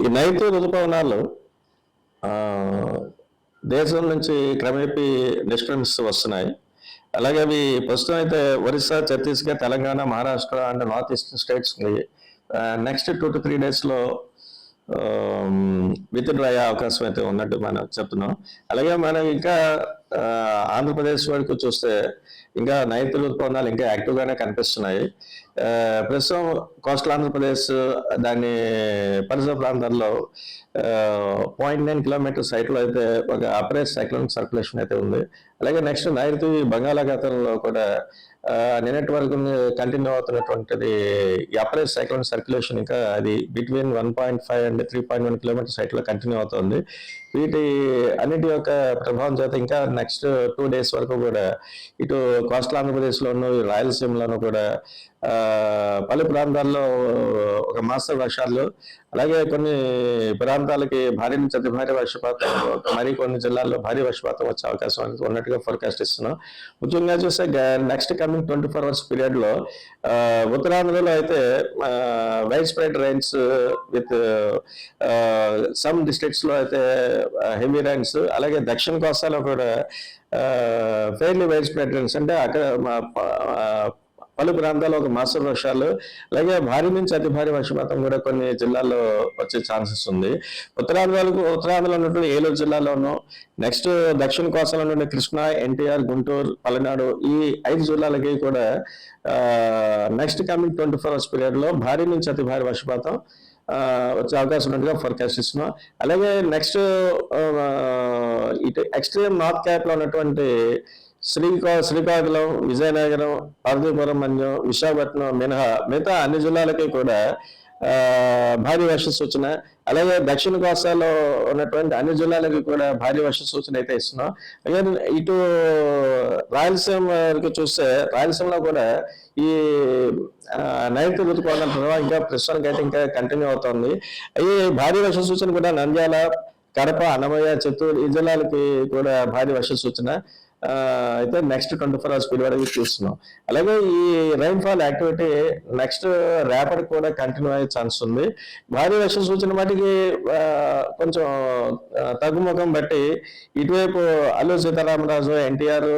ఈ నైరుతి ఋతుపవనాలు దేశం నుంచి క్రమేపీ నిష్క్రమిస్తూ వస్తున్నాయి. అలాగే అవి ప్రస్తుతం అయితే Orissa, Chhattisgarh, Telangana, Maharashtra and north eastern states next 2 to 3 daysలో విత్డ్రా అయ్యే అవకాశం అయితే ఉన్నట్టు మనం చెప్తున్నాం. అలాగే మనం ఇంకా ఆంధ్రప్రదేశ్ వరకు చూస్తే ఇంకా నైరుతి ఋతుపవనాలు ఇంకా యాక్టివ్గానే కనిపిస్తున్నాయి. ప్రస్తుతం కోస్టల్ ఆంధ్రప్రదేశ్ దాని పరిసర ప్రాంతాల్లో 0.9 కిలోమీటర్స్ హైట్లో అయితే ఒక అపరేట్ సైక్లోనిక్ సర్క్యులేషన్ అయితే ఉంది. అలాగే నెక్స్ట్ నైరుతి బంగాళాఖాతంలో కూడా నిన్నటి వరకు కంటిన్యూ అవుతున్నటువంటిది ఈ అపరేట్ సైక్లోనిక్ సర్క్యులేషన్ ఇంకా అది బిట్వీన్ 1.5 and 3.1 కిలోమీటర్స్ హైట్లో కంటిన్యూ అవుతుంది. వీటి అన్నిటి యొక్క ప్రభావం చేత ఇంకా నెక్స్ట్ 2 days వరకు కూడా ఇటు కోస్టల్ ఆంధ్రప్రదేశ్లోను, రాయలసీమలోను కూడా పలు ప్రాంతాల్లో ఒక మాస్టర్ వర్షాలు, అలాగే కొన్ని ప్రాంతాలకి భారీ నుంచి అతి భారీ వర్షపాతం, మరి కొన్ని జిల్లాల్లో భారీ వర్షపాతం వచ్చే అవకాశం అనేది ఉన్నట్టుగా ఫోర్కాస్ట్ ఇస్తున్నాం. ముఖ్యంగా చూస్తే నెక్స్ట్ కమింగ్ 24 hours పీరియడ్లో ఉత్తరాంధ్రలో అయితే wide spread rains with some డిస్ట్రిక్ట్స్లో అయితే హెవీ రైన్స్, అలాగే దక్షిణ కోస్తాలో కూడా ఫెయిర్లీ వైడ్ స్ప్రెడ్ రైన్స్ అంటే అక్కడ పలు ప్రాంతాల్లో ఒక మాస్టర్ వర్షాలు, అలాగే భారీ నుంచి అతి భారీ వర్షపాతం కూడా కొన్ని జిల్లాల్లో వచ్చే ఛాన్సెస్ ఉంది. ఉత్తరాంధ్రలో ఉన్నటువంటి ఏలూరు జిల్లాలోనూ, నెక్స్ట్ దక్షిణ కోస్తాలో ఉన్న కృష్ణా, ఎన్టీఆర్, గుంటూరు, పల్నాడు ఈ 5 జిల్లాలకి కూడా నెక్స్ట్ కమింగ్ 24 hours పీరియడ్లో భారీ నుంచి అతి భారీ వర్షపాతం వచ్చే అవకాశం ఉన్నట్టుగా ఫోర్కాస్ట్ ఇస్తున్నాం. అలాగే నెక్స్ట్ ఇటు ఎక్స్ట్రీమ్ నార్త్ క్యాప్లో ఉన్నటువంటి శ్రీకాకుళం, విజయనగరం, పార్వతీపురం, మన్యం, విశాఖపట్నం మిగతా అన్ని జిల్లాలకి కూడా భారీ వర్ష సూచన, అలాగే దక్షిణ కోస్తాలో ఉన్నటువంటి అన్ని జిల్లాలకి కూడా భారీ వర్ష సూచన అయితే ఇస్తున్నాం. అలాగే ఇటు రాయలసీమకి చూస్తే రాయలసీమలో కూడా ఈ నైరుతి ఋతుపవనాల ప్రభావం ఇంకా ప్రస్తుతానికి అయితే ఇంకా కంటిన్యూ అవుతుంది. ఈ భారీ వర్ష సూచన కూడా నంద్యాల, కడప, అన్నమయ్య, చిత్తూరు ఈ జిల్లాలకి కూడా భారీ వర్ష సూచన అయితే నెక్స్ట్ 24 hours పీరియడ్ వరకు చూస్తున్నాం. అలాగే ఈ రైన్ఫాల్ యాక్టివిటీ నెక్స్ట్ రేపటికి కూడా కంటిన్యూ అయ్యే ఛాన్స్ ఉంది. భారీ వర్ష సూచన మటుకి కొంచెం తగ్గుముఖం బట్టి ఇటువైపు అల్లూరు సీతారామరాజు, ఎన్టీఆర్,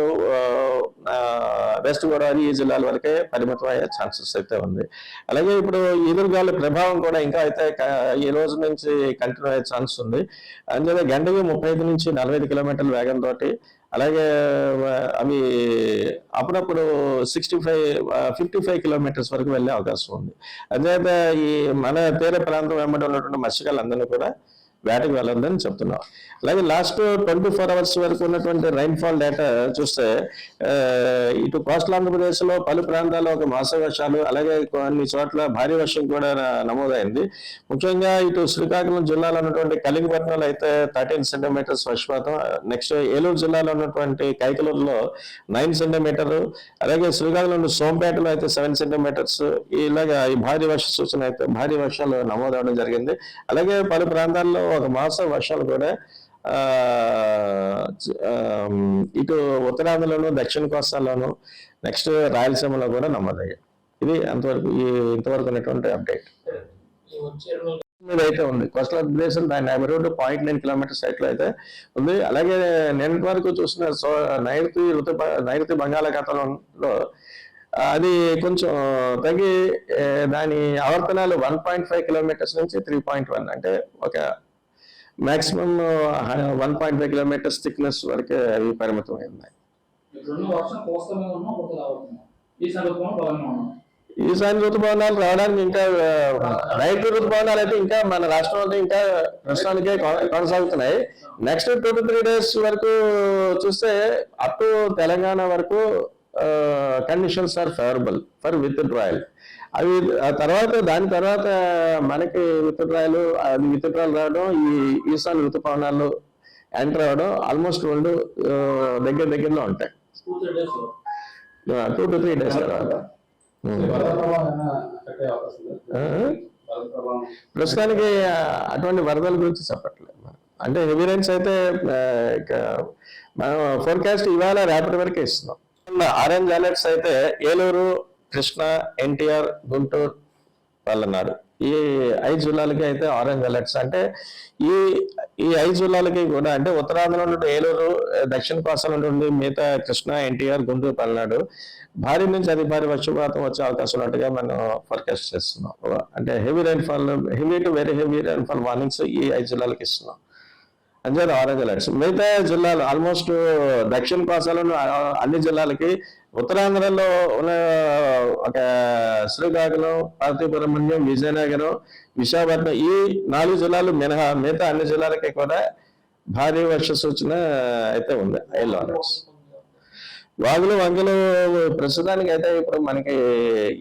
వెస్ట్ గోదావరి ఈ జిల్లాల వరకే పరిమితం అయ్యే ఛాన్సెస్ అయితే ఉంది. అలాగే ఇప్పుడు ఎదురుగాలి ప్రభావం కూడా ఇంకా అయితే ఈ రోజు నుంచి కంటిన్యూ అయ్యే ఛాన్స్ ఉంది. అందులో గంటకి 35 నుంచి 45 కిలోమీటర్ల వేగంతో, అలాగే అవి అప్పుడప్పుడు 55 కిలోమీటర్స్ వరకు వెళ్ళే అవకాశం ఉంది. అదే ఈ మన తీర ప్రాంతం వెంబడి ఉన్నటువంటి మత్స్యకారులందరినీ కూడా వేటకు వెళ్ళొద్దని చెప్తున్నాం. అలాగే లాస్ట్ 24 hours వరకు ఉన్నటువంటి రైన్ఫాల్ డేటా చూస్తే ఇటు కోస్టల్ ఆంధ్రప్రదేశ్లో పలు ప్రాంతాల్లో ఒక మాస వర్షాలు, అలాగే కొన్ని చోట్ల భారీ వర్షం కూడా నమోదైంది. ముఖ్యంగా ఇటు శ్రీకాకుళం జిల్లాలో ఉన్నటువంటి కలింగపట్నంలో అయితే 13 సెంటీమీటర్స్ వర్షపాతం, నెక్స్ట్ ఏలూరు జిల్లాలో ఉన్నటువంటి కైకలూరులో 9 సెంటీమీటర్లు, అలాగే శ్రీకాకుళం సోంపేటలో అయితే 7 సెంటీమీటర్స్ ఇలాగా ఈ భారీ వర్ష సూచన అయితే భారీ వర్షాలు నమోదవడం జరిగింది. అలాగే పలు ప్రాంతాల్లో ఒక మాస వర్షాలు కూడా ఇటు ఉత్తరాంధ్రలోను, దక్షిణ కోస్తాల్లోను, నెక్స్ట్ రాయలసీమలో కూడా నమోదయ్యాయి. ఇది ఇంతవరకు ఉన్నటువంటి అప్డేట్ అయితే ఉంది. కోస్టల్ ఆంధ్రప్రదేశ్ దాని నైబర్హుడ్ 0.9 కిలోమీటర్స్ హైట్లో అయితే ఉంది. అలాగే నిన్నటి వరకు చూసిన నైరుతి బంగాళాఖాతంలో అది కొంచెం తగ్గి దాని ఆవర్తనాలు 1.5 కిలోమీటర్స్ నుంచి 3.1 అంటే ఒక మాక్సిమం 1.5 కిలోమీటర్స్ థిక్నెస్ వరకే అవి పరిమితమై ఉన్నాయి. ఈశాన్య ఋతుపవనాలు రావడానికి ఇంకా నైరుతి ఋతుపవనాలు అయితే ఇంకా మన రాష్ట్రంలో ఇంకా ప్రస్తుతానికే కొనసాగుతున్నాయి. నెక్స్ట్ 2 to 3 days వరకు చూస్తే అప్ టు తెలంగాణ వరకు conditions are favourable for withdrawal. అవి దాని తర్వాత మనకి విత్డ్రాయల్ రావడం, ఈ ఈశాన్య ఋతుపవనాలు ఎంటర్ అవడం ఆల్మోస్ట్ 2 దగ్గరలో ఉంటాయి. 2 to 3 days తర్వాత ప్రస్తుతానికి అటువంటి వరదల గురించి చెప్పట్లేదు. అంటే హెవీ రైన్స్ అయితే మనం ఫోర్కాస్ట్ ఇవాళ రేపటి వరకే ఇస్తున్నాం. ఇట్లా ఆరెంజ్ అలర్ట్స్ అయితే ఏలూరు, కృష్ణా, ఎన్టీఆర్, గుంటూరు, పల్నాడు ఈ 5 జిల్లాలకి అయితే ఆరెంజ్ అలర్ట్స్. అంటే ఈ ఈ 5 జిల్లాలకి కూడా అంటే ఉత్తరాంధ్రలో నుండి ఏలూరు, దక్షిణ కోస్తాలో నుండి మిగతా కృష్ణా, ఎన్టీఆర్, గుంటూరు, పల్నాడు భారీ నుంచి అతి భారీ వర్షపాతం వచ్చే అవకాశం ఉన్నట్టుగా మనం ఫోర్కాస్ట్ చేస్తున్నాం. అంటే heavy to very heavy rainfall warnings ఈ 5 జిల్లాలకు ఇస్తున్నాం. అంతే ఆరెంజ్ అలర్ట్స్. మిగతా జిల్లాలు ఆల్మోస్ట్ దక్షిణ కోస్తాలోని అన్ని జిల్లాలకి, ఉత్తరాంధ్రలో ఉన్న ఒక శ్రీకాకుళం, పార్వతీపురమణ్యం, విజయనగరం, విశాఖపట్నం ఈ 4 జిల్లాలు మినహా మిగతా అన్ని జిల్లాలకి కూడా భారీ వర్ష సూచన అయితే ఉంది. Yellow alerts. వాగులు వంకలు ప్రస్తుతానికి అయితే ఇప్పుడు మనకి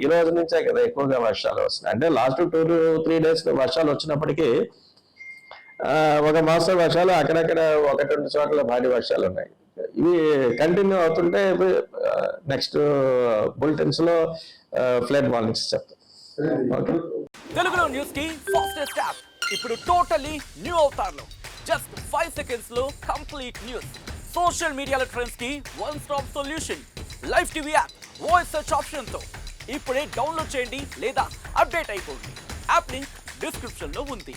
ఈ రోజు నుంచే కదా ఎక్కువగా వర్షాలు వస్తున్నాయి. అంటే లాస్ట్ 2-3 డేస్ వర్షాలు వచ్చినప్పటికీ ఒక మాసం వర్షాలు అక్కడక్కడ 1-2 చోట్ల భారీ వర్షాలు ఉన్నాయి. ఇవి కంటిన్యూ అవుతుంటే నెక్స్ట్ బులెటిన్స్ లో ఫ్లడ్ వార్నింగ్స్ చెప్తాం. ఓకే, తెలుగులో న్యూస్ కి ఫాస్టెస్ట్ యాప్ ఇప్పుడు టోటలీ న్యూ అవతార్లో జస్ట్ 5 సెకండ్స్ లో కంప్లీట్ న్యూస్. సోషల్ మీడియాలో ట్రెండ్స్ కి one stop solution. Live TV app voice search option తో ఇప్పుడే డౌన్లోడ్ చేయండి లేదా అప్డేట్ అయిపోండి. యాప్ లింక్ డిస్క్రిప్షన్ లో ఉంది.